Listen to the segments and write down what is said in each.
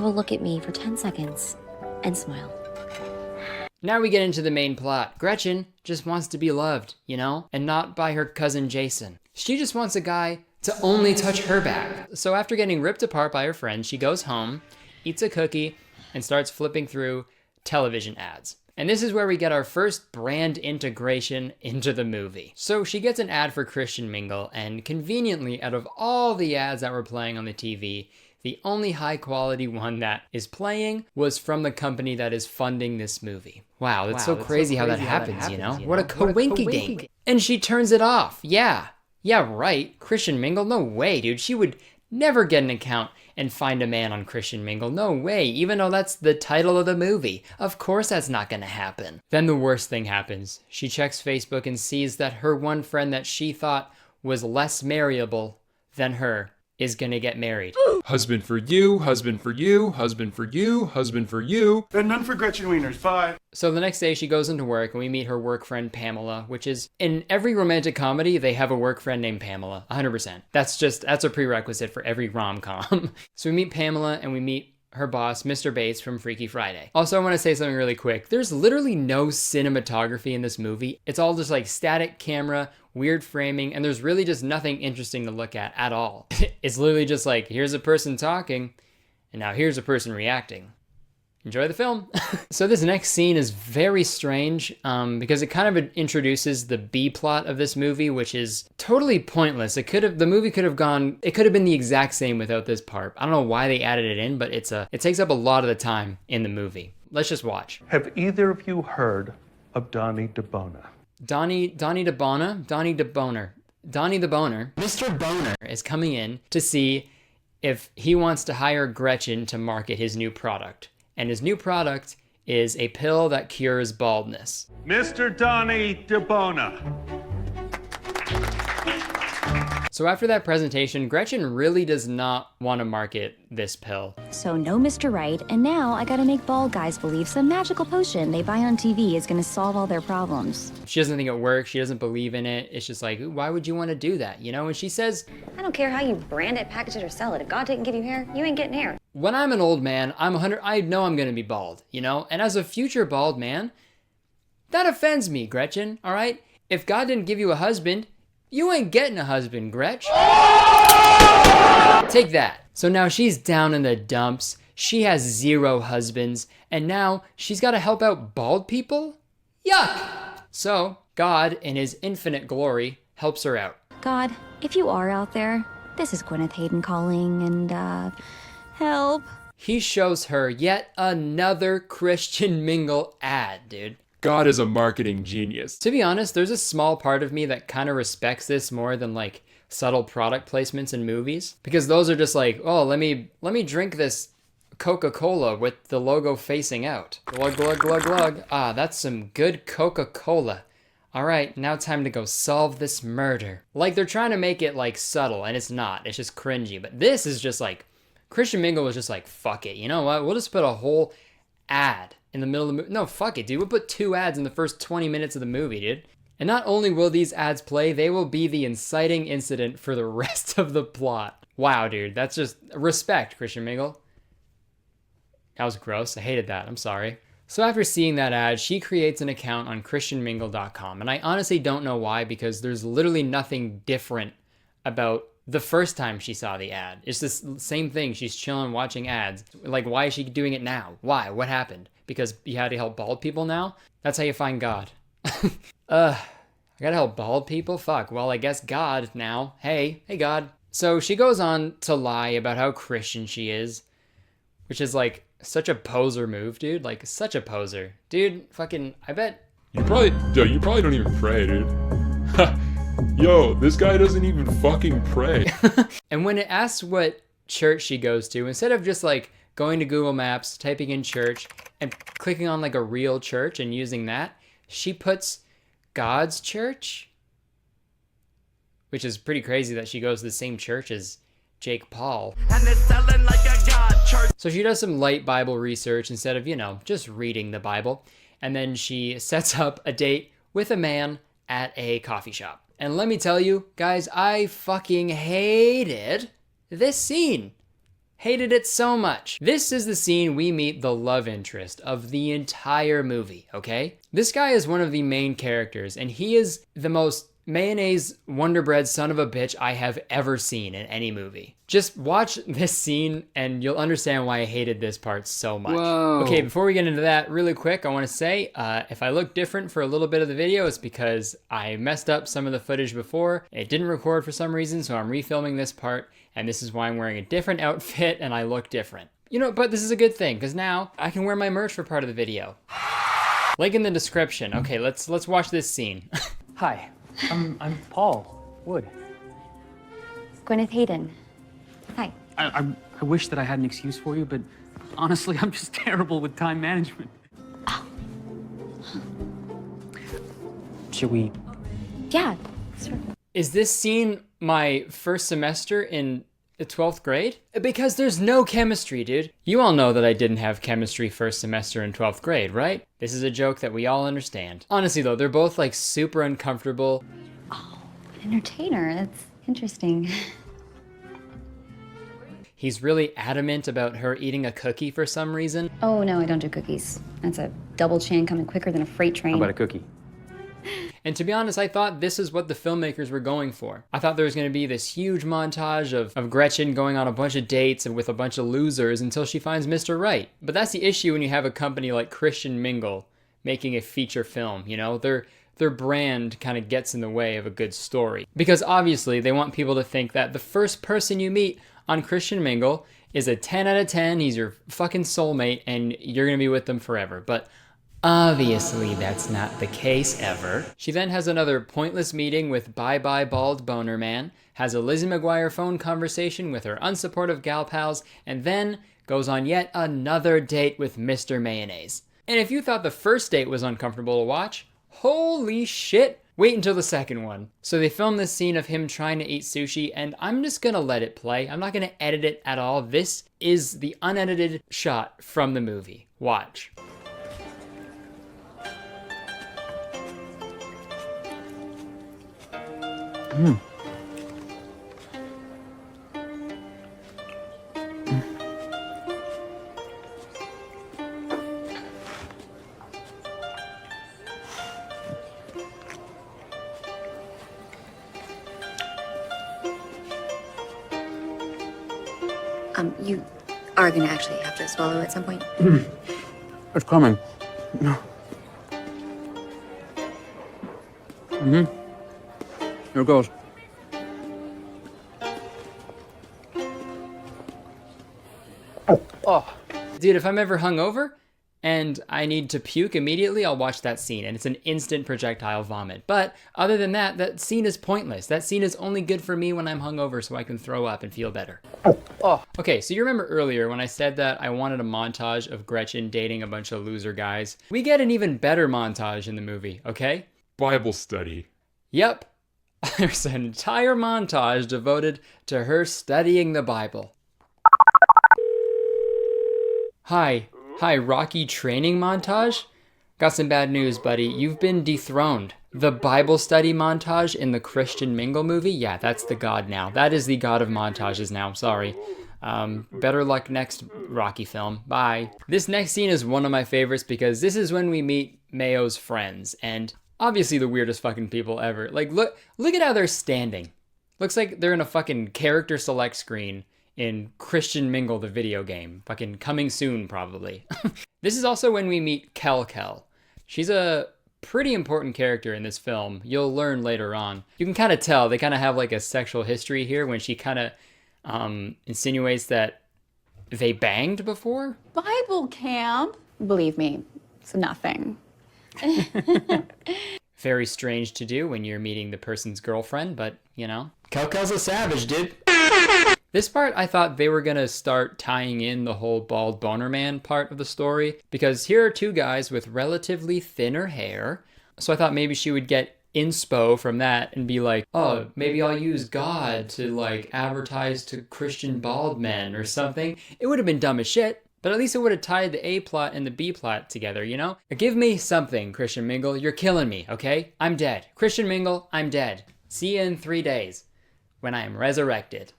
will look at me for 10 seconds and smile. Now we get into the main plot. Gretchen just wants to be loved, you know? And not by her cousin Jason. She just wants a guy to only touch her back. So after getting ripped apart by her friends, she goes home, eats a cookie, and starts flipping through television ads. And this is where we get our first brand integration into the movie. So she gets an ad for Christian Mingle, and conveniently, out of all the ads that were playing on the TV, the only high quality one that is playing was from the company that is funding this movie. Wow, that's so crazy how that happens, you know? What a coinky-dink. And she turns it off. Yeah, right. Christian Mingle? No way, dude. She would never get an account and find a man on Christian Mingle. No way, even though that's the title of the movie. Of course that's not gonna happen. Then the worst thing happens. She checks Facebook and sees that her one friend that she thought was less marryable than her is gonna get married. Husband for you, husband for you, husband for you, husband for you. And none for Gretchen Wieners, bye. So the next day she goes into work and we meet her work friend Pamela, which is, in every romantic comedy, they have a work friend named Pamela, 100%. That's a prerequisite for every rom-com. So we meet Pamela and we meet her boss, Mr. Bates from Freaky Friday. Also, I want to say something really quick. There's literally no cinematography in this movie. It's all just like static camera, weird framing, and there's really just nothing interesting to look at all. It's literally just like, here's a person talking, and now here's a person reacting. Enjoy the film. So this next scene is very strange because it kind of introduces the B plot of this movie, which is totally pointless. It could have been the exact same without this part. I don't know why they added it in, but it takes up a lot of the time in the movie. Let's just watch. Have either of you heard of Donnie DeBona? Donnie the Boner. Mr. Boner is coming in to see if he wants to hire Gretchen to market his new product. And his new product is a pill that cures baldness. Mr. Donnie DeBona. So after that presentation, Gretchen really does not want to market this pill. So no Mr. Right, and now I gotta make bald guys believe some magical potion they buy on TV is gonna solve all their problems. She doesn't think it works, she doesn't believe in it. It's just like, why would you want to do that, you know? And she says, I don't care how you brand it, package it, or sell it. If God didn't give you hair, you ain't getting hair. when I'm an old man, I know I'm gonna be bald, you know? And as a future bald man, that offends me, Gretchen, all right? If God didn't give you a husband, you ain't getting a husband, Gretch. Take that. So now she's down in the dumps. She has 0 husbands, and now she's got to help out bald people? Yuck! So God, in his infinite glory, helps her out. God, if you are out there, this is Gwyneth Hayden calling, and help. He shows her yet another Christian Mingle ad, dude. God is a marketing genius. To be honest, there's a small part of me that kind of respects this more than like subtle product placements in movies, because those are just like, oh, let me drink this Coca-Cola with the logo facing out. Glug, glug, glug, glug. Ah, that's some good Coca-Cola. All right, now time to go solve this murder. Like, they're trying to make it like subtle, and it's not. It's just cringy. But this is just like, Christian Mingle was just like, fuck it. You know what? We'll just put a whole ad in the middle of the movie. No, fuck it, dude. We'll put 2 ads in the first 20 minutes of the movie, dude. And not only will these ads play, they will be the inciting incident for the rest of the plot. Wow, dude. That's just respect, Christian Mingle. That was gross. I hated that. I'm sorry. So after seeing that ad, she creates an account on christianmingle.com. And I honestly don't know why, because there's literally nothing different about the first time she saw the ad. It's the same thing. She's chilling, watching ads. Like, why is she doing it now? Why? What happened? Because you had to help bald people now? That's how you find God. I gotta help bald people? Fuck. Well, I guess God now. Hey God. So she goes on to lie about how Christian she is, which is like such a poser move, dude. Like, such a poser. Dude, fucking, I bet. You probably don't even pray, dude. Yo, this guy doesn't even fucking pray. And when it asks what church she goes to, instead of just like going to Google Maps, typing in church, and clicking on like a real church and using that, she puts God's church, which is pretty crazy that she goes to the same church as Jake Paul. And it's selling like a God church. So she does some light Bible research instead of, just reading the Bible. And then she sets up a date with a man at a coffee shop. And let me tell you, guys, I fucking hated this scene. Hated it so much. This is the scene we meet the love interest of the entire movie, okay? This guy is one of the main characters, and he is the most mayonnaise Wonder Bread son of a bitch I have ever seen in any movie. Just watch this scene and you'll understand why I hated this part so much. Whoa. Okay, before we get into that, really quick, I want to say, if I look different for a little bit of the video, it's because I messed up some of the footage before. It didn't record for some reason, so I'm refilming this part, and this is why I'm wearing a different outfit and I look different. You know, but this is a good thing, because now I can wear my merch for part of the video. Link in the description. Okay, let's watch this scene. Hi, I'm Paul Wood. Gwyneth Hayden. Hi. I wish that I had an excuse for you, but honestly, I'm just terrible with time management. Should we? Yeah, sure. Is this scene my first semester in the 12th grade? Because there's no chemistry, dude. You all know that I didn't have chemistry first semester in 12th grade, right? This is a joke that we all understand. Honestly though, they're both like super uncomfortable. Oh, an entertainer. That's interesting. He's really adamant about her eating a cookie for some reason. Oh, no, I don't do cookies. That's a double chain coming quicker than a freight train. How about a cookie? And to be honest, I thought this is what the filmmakers were going for. I thought there was going to be this huge montage of Gretchen going on a bunch of dates and with a bunch of losers until she finds Mr. Right. But that's the issue when you have a company like Christian Mingle making a feature film, you know? Their brand kind of gets in the way of a good story. Because obviously they want people to think that the first person you meet on Christian Mingle is a 10 out of 10, he's your fucking soulmate, and you're gonna be with them forever. But obviously that's not the case ever. She then has another pointless meeting with Bye Bye Bald Boner Man, has a Lizzie McGuire phone conversation with her unsupportive gal pals, and then goes on yet another date with Mr. Mayonnaise. And if you thought the first date was uncomfortable to watch, holy shit, wait until the second one. So they filmed this scene of him trying to eat sushi, and I'm just gonna let it play. I'm not gonna edit it at all. This is the unedited shot from the movie. Watch. You are gonna actually have to swallow at some point. It's coming. No. Here it goes. Oh. Dude, if I'm ever hungover and I need to puke immediately, I'll watch that scene, and it's an instant projectile vomit. But other than that, that scene is pointless. That scene is only good for me when I'm hungover so I can throw up and feel better. Oh. Okay, so you remember earlier when I said that I wanted a montage of Gretchen dating a bunch of loser guys? We get an even better montage in the movie, okay? Bible study. Yep. There's an entire montage devoted to her studying the Bible. Hi, Rocky training montage? Got some bad news, buddy. You've been dethroned. The Bible study montage in the Christian Mingle movie? Yeah, that's the god now. That is the god of montages now, sorry. Better luck next Rocky film. Bye. This next scene is one of my favorites because this is when we meet Mayo's friends, and obviously the weirdest fucking people ever. Like, look at how they're standing. Looks like they're in a fucking character select screen in Christian Mingle, the video game. Fucking coming soon, probably. This is also when we meet Kel. She's a pretty important character in this film. You'll learn later on. You can kind of tell they kind of have like a sexual history here when she kind of insinuates that they banged before. Bible camp? Believe me, it's nothing. Very strange to do when you're meeting the person's girlfriend, but you know. Kel's a savage, dude. This part, I thought they were gonna start tying in the whole bald boner man part of the story, because here are two guys with relatively thinner hair. So I thought maybe she would get inspo from that and be like, oh, maybe I'll use God to like advertise to Christian bald men or something. It would have been dumb as shit, but at least it would have tied the A plot and the B plot together, you know? Give me something, Christian Mingle. You're killing me, okay? I'm dead. Christian Mingle, I'm dead. See you in 3 days when I am resurrected.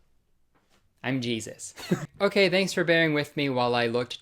I'm Jesus. Okay, thanks for bearing with me while I looked different